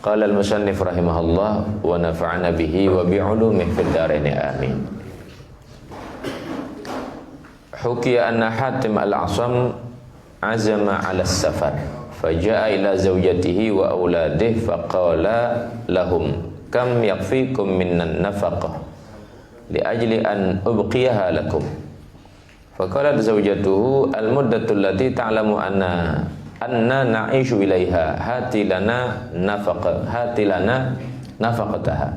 Qala al-musannif rahimahullah wa nafa'ana bihi wa bi'ulumihi fid dharain amin. Hukiya anna Hatim al-Asam azama 'ala as-safar faja'a ila zawjatihi wa auladihi faqala lahum kam yakfikum minan nafaqah li ajli an ubqiyaha lakum. Faqalat zawjatuhu al-muddatu allati ta'lamu anna na'ishu ilaiha hati lana nafaqataha.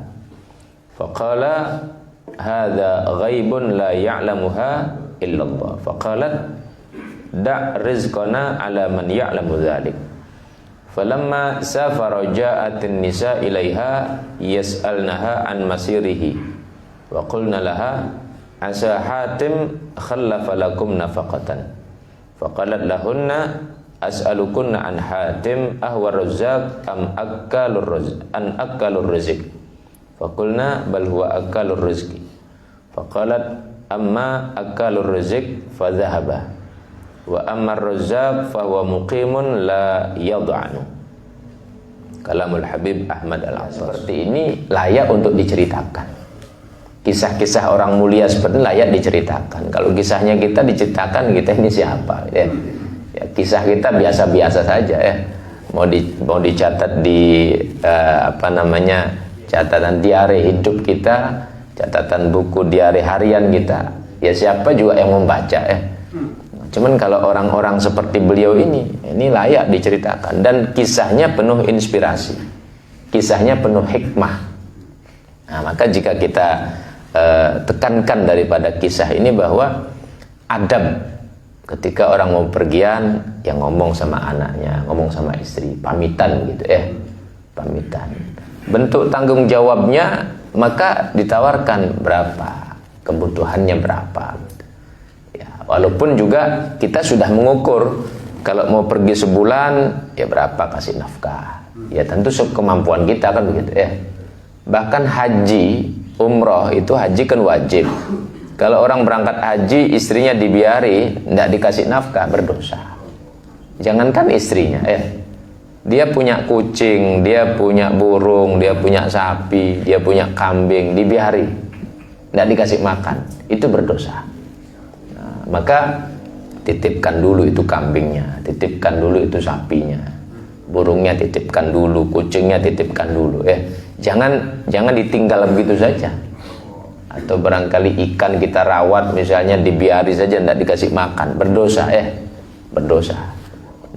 Faqala hadha ghaibun la ya'lamuha illallah. Faqalat da' rizqana ala man ya'lamu dhalik. Falamma safara ja'atin nisa ilaiha yas'alnaha an masirihi wa qulna laha asa Hatim khallafa lakum nafaqatan. Faqalat lahunna as'alukunna an Hatim ahwa razzaq am akkalur rizq. Faqulna bal huwa akkalur rizqi. Faqalat amma akkalur rizq fa dhahaba wa amma ar-razzaq fa huwa muqimun la yad'anu. Kalamul Habib Ahmad Al-Asar. Seperti ini layak untuk diceritakan. Kisah-kisah orang mulia seperti ini layak diceritakan. Kalau kisahnya kita diceritakan, kita ini siapa ya? Ya, kisah kita biasa-biasa saja ya. Mau dicatat di catatan diari hidup kita, catatan buku diari harian kita. Ya siapa juga yang membaca ya. Cuman kalau orang-orang seperti beliau ini layak diceritakan dan kisahnya penuh inspirasi. Kisahnya penuh hikmah. Nah, maka jika kita tekankan daripada kisah ini bahwa adab ketika orang mau pergian, yang ngomong sama anaknya, ngomong sama istri, pamitan gitu ya, pamitan. Bentuk tanggung jawabnya maka ditawarkan berapa, kebutuhannya berapa. Ya, walaupun juga kita sudah mengukur kalau mau pergi sebulan ya berapa kasih nafkah. Ya tentu kemampuan kita kan begitu ya. Bahkan haji, umroh itu haji kan wajib. Kalau orang berangkat haji, istrinya dibiari, tidak dikasih nafkah, berdosa. Jangankan istrinya, dia punya kucing, dia punya burung, dia punya sapi, dia punya kambing, dibiari, tidak dikasih makan, itu berdosa. Nah, maka titipkan dulu itu kambingnya, titipkan dulu itu sapinya, burungnya titipkan dulu, kucingnya titipkan dulu, jangan ditinggal begitu saja. Atau barangkali ikan kita rawat misalnya dibiari saja tidak dikasih makan, berdosa berdosa.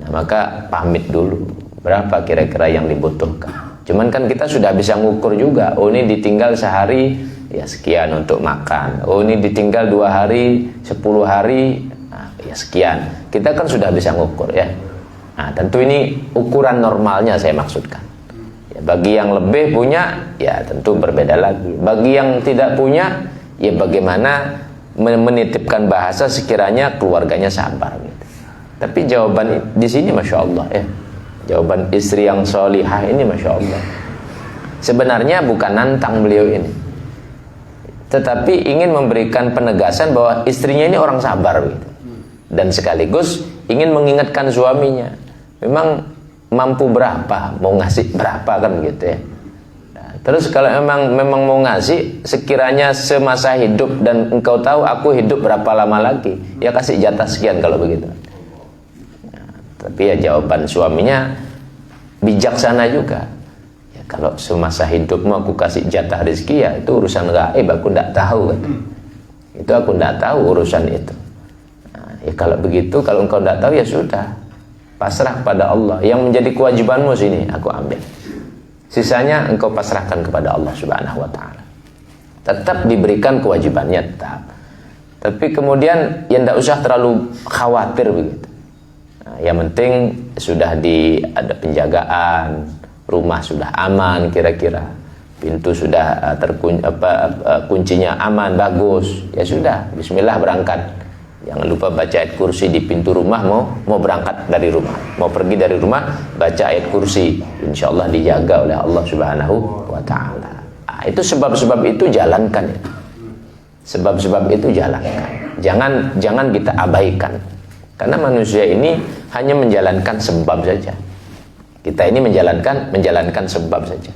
Nah, maka pamit dulu berapa kira-kira yang dibutuhkan. Cuman kan kita sudah bisa ngukur juga, oh ini ditinggal sehari ya sekian untuk makan, oh ini ditinggal 2 hari 10 hari ya sekian. Kita kan sudah bisa ngukur ya. Nah tentu ini ukuran normalnya saya maksudkan. Bagi yang lebih punya, ya tentu berbeda lagi. Bagi yang tidak punya, ya bagaimana menitipkan bahasa sekiranya keluarganya sabar. Gitu. Tapi jawaban di sini, masya Allah ya. Jawaban istri yang solihah ini, masya Allah. Sebenarnya bukan nantang beliau ini, tetapi ingin memberikan penegasan bahwa istrinya ini orang sabar. Gitu. Dan sekaligus ingin mengingatkan suaminya. Memang mampu berapa, mau ngasih berapa kan begitu ya. Nah, terus kalau memang mau ngasih sekiranya semasa hidup dan engkau tahu aku hidup berapa lama lagi, ya kasih jatah sekian kalau begitu. Nah, tapi ya jawaban suaminya bijaksana juga. Ya, kalau semasa hidupmu aku kasih jatah rezeki ya itu urusan gaib, aku tidak tahu kan. Itu aku tidak tahu urusan itu. Nah, ya kalau begitu, kalau engkau tidak tahu ya sudah. Pasrah pada Allah. Yang menjadi kewajibanmu sini aku ambil. Sisanya engkau pasrahkan kepada Allah Subhanahu wa taala. Tetap diberikan kewajibannya tetap. Tapi kemudian ya tidak usah terlalu khawatir begitu. Nah, yang penting sudah ada penjagaan, rumah sudah aman kira-kira. Pintu sudah kuncinya aman bagus. Ya sudah, bismillah berangkat. Jangan lupa baca ayat kursi di pintu rumah, mau berangkat dari rumah, mau pergi dari rumah, baca ayat kursi, insya Allah dijaga oleh Allah Subhanahu wa ta'ala. Nah, itu sebab-sebab itu jalankan ya. Sebab-sebab itu jalankan. Jangan kita abaikan. Karena manusia ini hanya menjalankan sebab saja. Kita ini menjalankan sebab saja.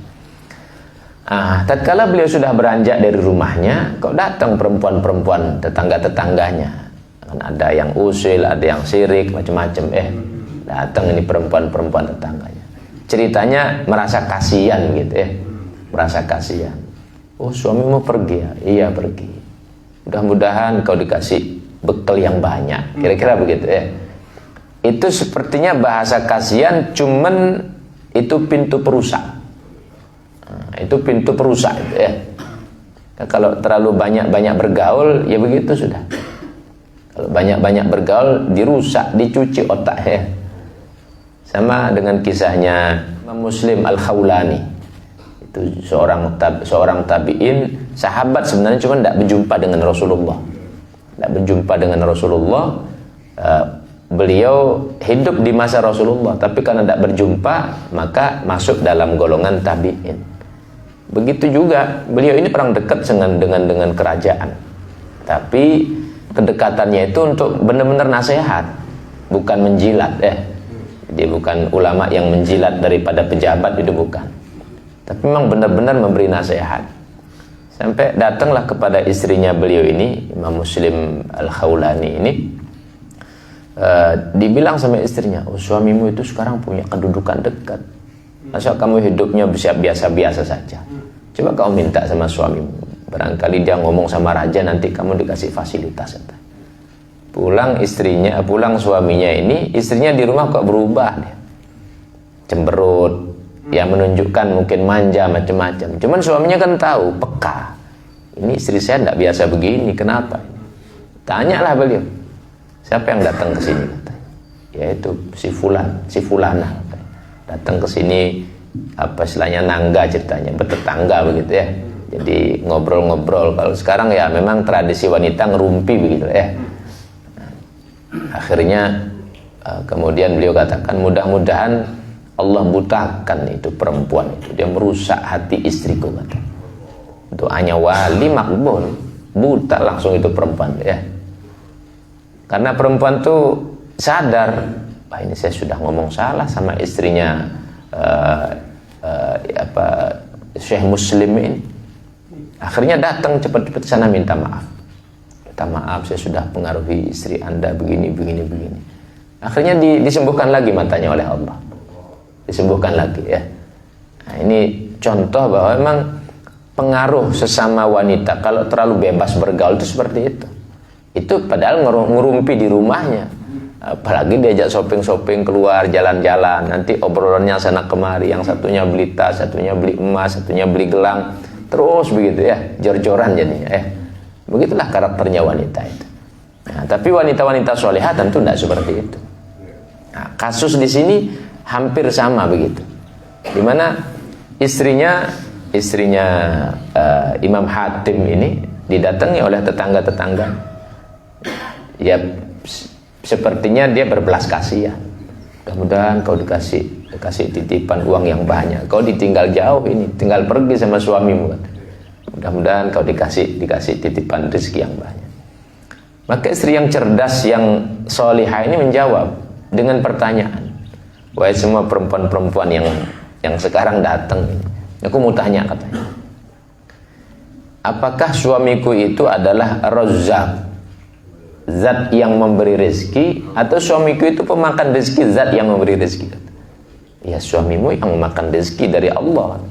Tatkala beliau sudah beranjak dari rumahnya, kok datang perempuan-perempuan tetangga-tetangganya. Kan ada yang usil, ada yang sirik, macam-macam. Datang ini perempuan-perempuan tetangganya. Ceritanya merasa kasihan gitu merasa kasihan. Oh, suamimu pergi ya? Iya, pergi. Mudah-mudahan kau dikasih bekal yang banyak. Kira-kira begitu Itu sepertinya bahasa kasihan, cuman itu pintu perusak. Itu pintu perusak itu Kalau terlalu banyak bergaul, ya begitu sudah. Kalau banyak bergaul, dirusak, dicuci otak Sama dengan kisahnya Imam Muslim Al-Khawlani. Itu seorang tabi'in, sahabat sebenarnya, cuma tidak berjumpa dengan Rasulullah. Beliau hidup di masa Rasulullah, tapi karena tidak berjumpa, maka masuk dalam golongan tabi'in. Begitu juga beliau ini orang dekat dengan kerajaan, tapi kedekatannya itu untuk benar-benar nasihat, bukan menjilat Dia bukan ulama yang menjilat daripada pejabat, itu bukan, tapi memang benar-benar memberi nasihat. Sampai datanglah kepada istrinya beliau ini, Imam Muslim Al-Khawlani ini, dibilang sama istrinya, oh, suamimu itu sekarang punya kedudukan dekat, masa kamu hidupnya biasa-biasa saja? Coba kau minta sama suamimu, barangkali dia ngomong sama raja, nanti kamu dikasih fasilitas. Pulang suaminya ini, istrinya di rumah kok berubah dia, cemberut, ya menunjukkan mungkin manja macam-macam. Cuman suaminya kan tahu, peka, ini istri saya tidak biasa begini, kenapa? Tanyalah beliau, siapa yang datang ke sini? Yaitu si Fulana datang ke sini, apa istilahnya, nangga ceritanya, bertetangga begitu Jadi ngobrol-ngobrol. Kalau sekarang ya memang tradisi wanita ngerumpi begitu Akhirnya kemudian beliau katakan, mudah-mudahan Allah butakan itu perempuan itu, dia merusak hati istriku, kata. Doanya wali makbul, buta langsung itu perempuan Karena perempuan tuh sadar, ini saya sudah ngomong salah sama istrinya Syekh Muslim ini. Akhirnya datang cepat-cepat sana minta maaf. Maaf, saya sudah pengaruhi istri Anda begini. Akhirnya disembuhkan lagi matanya oleh Allah. Disembuhkan lagi Nah, ini contoh bahwa memang pengaruh sesama wanita kalau terlalu bebas bergaul itu seperti itu. Itu padahal ngerumpi di rumahnya. Apalagi diajak shopping keluar jalan-jalan, nanti obrolannya sana kemari, yang satunya beli tas, satunya beli emas, satunya beli gelang, terus begitu jor-joran jadinya Begitulah karakternya wanita itu. Nah, tapi wanita-wanita solehah tentu tidak seperti itu. Nah, kasus di sini hampir sama begitu, dimana istrinya Imam Hatim ini didatangi oleh tetangga-tetangga. Ya sepertinya dia berbelas kasihan. Mudah-mudahan kau dikasih titipan uang yang banyak. Kau ditinggal jauh ini, tinggal pergi sama suamimu. Mudah-mudahan kau dikasih titipan rezeki yang banyak. Maka istri yang cerdas, yang solihah ini menjawab dengan pertanyaan. Wahai semua perempuan-perempuan yang sekarang datang, aku mau tanya, katanya, apakah suamiku itu adalah Razzaq, zat yang memberi rezeki, atau suamiku itu pemakan rezeki, zat yang memberi rezeki? Ya, suamimu yang memakan rezeki dari Allah.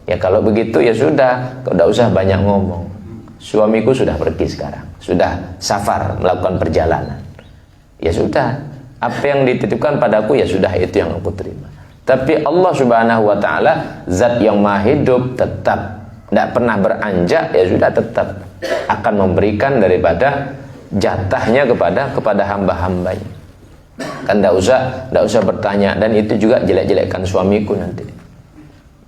Ya kalau begitu ya sudah, kau tidak usah banyak ngomong. Suamiku sudah pergi sekarang, sudah safar, melakukan perjalanan. Ya sudah, apa yang dititipkan padaku ya sudah, itu yang aku terima. Tapi Allah Subhanahu wa Ta'ala, zat yang maha hidup, tetap tidak pernah beranjak, ya sudah tetap akan memberikan daripada jatahnya kepada hamba-hambanya. Kan tidak usah bertanya, dan itu juga jelek-jelekkan suamiku nanti.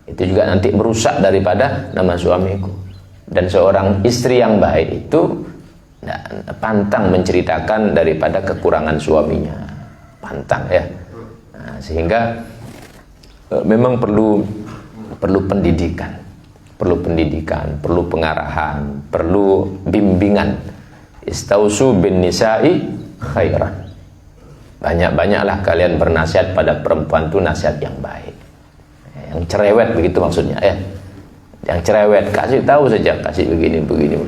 Itu juga nanti merusak daripada nama suamiku. Dan seorang istri yang baik itu pantang menceritakan daripada kekurangan suaminya, pantang Nah, sehingga memang perlu pendidikan, perlu pengarahan, perlu bimbingan. Istausu bin nisa'i khairan. Banyak-banyaklah kalian bernasihat pada perempuan itu nasihat yang baik. yang cerewet begitu maksudnya ya. Yang cerewet, kasih tahu saja, kasih begini,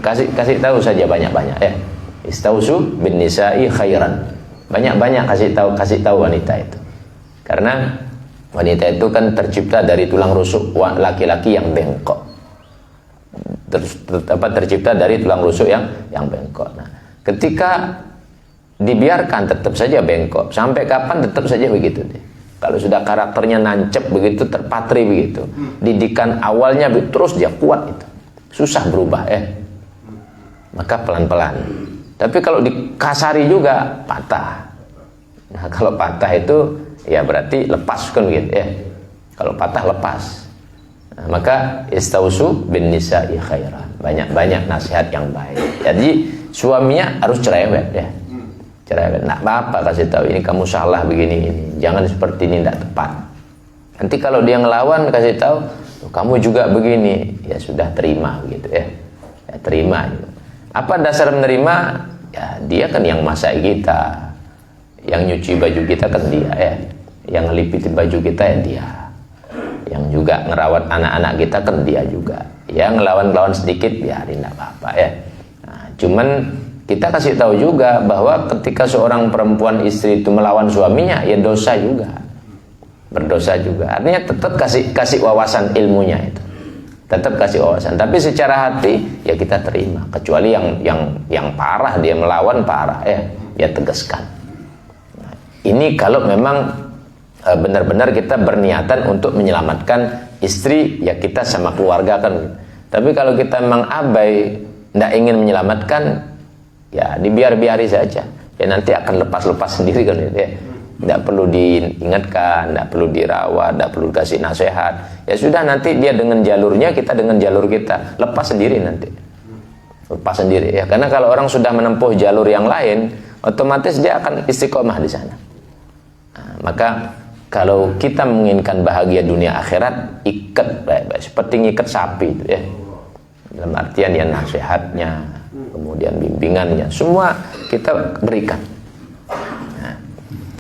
kasih tahu saja banyak-banyak ya. Istausu bin nisa'i khairan. Banyak-banyak kasih tahu wanita itu. Karena wanita itu kan tercipta dari tulang rusuk laki-laki yang bengkok. Tercipta dari tulang rusuk yang bengkok. Nah, ketika dibiarkan tetap saja bengkok, sampai kapan tetap saja begitu deh. Kalau sudah karakternya nancep begitu, terpatri begitu, didikan awalnya terus dia kuat itu, susah berubah maka pelan-pelan. Tapi kalau dikasari juga patah. Nah, kalau patah itu ya berarti lepas kan begitu ya. Kalau patah lepas. Nah, maka istausu bin nisa'i khairan. Banyak-banyak nasihat yang baik. Jadi suaminya harus cerewet ya. Cerewet. Nah, apa kasih tahu ini kamu salah begini ini. Jangan seperti ini, tidak tepat. Nanti kalau dia ngelawan kasih tahu, kamu juga begini. Ya sudah terima gitu ya. Ya terima. Apa dasar menerima? Ya dia kan yang masak kita. Yang nyuci baju kita kan dia ya. Yang ngelipitin baju kita ya dia. Yang juga ngerawat anak-anak kita kan dia juga. Yang ngelawan-lawan sedikit biarin, tidak apa-apa ya. Nah, cuman kita kasih tahu juga bahwa ketika seorang perempuan istri itu melawan suaminya, ya dosa juga, berdosa juga. Artinya tetap kasih wawasan ilmunya itu, tetap kasih wawasan. Tapi secara hati ya kita terima. Kecuali yang parah, dia melawan parah ya tegaskan. Nah, ini kalau memang benar-benar kita berniatan untuk menyelamatkan istri, ya kita sama keluarga kan. Tapi kalau kita memang abai, tidak ingin menyelamatkan, ya dibiar-biari saja. Ya nanti akan lepas-lepas sendiri kan ya. Tidak perlu diingatkan, tidak perlu dirawat, tidak perlu kasih nasihat. Ya sudah, nanti dia dengan jalurnya, kita dengan jalur kita. Lepas sendiri nanti. Lepas sendiri ya. Karena kalau orang sudah menempuh jalur yang lain, otomatis dia akan istiqomah di sana. Nah, maka kalau kita menginginkan bahagia dunia akhirat, ikat baik-baik. Seperti ngikat sapi itu ya. Dalam artian ya nasihatnya, kemudian bimbingannya, semua kita berikan.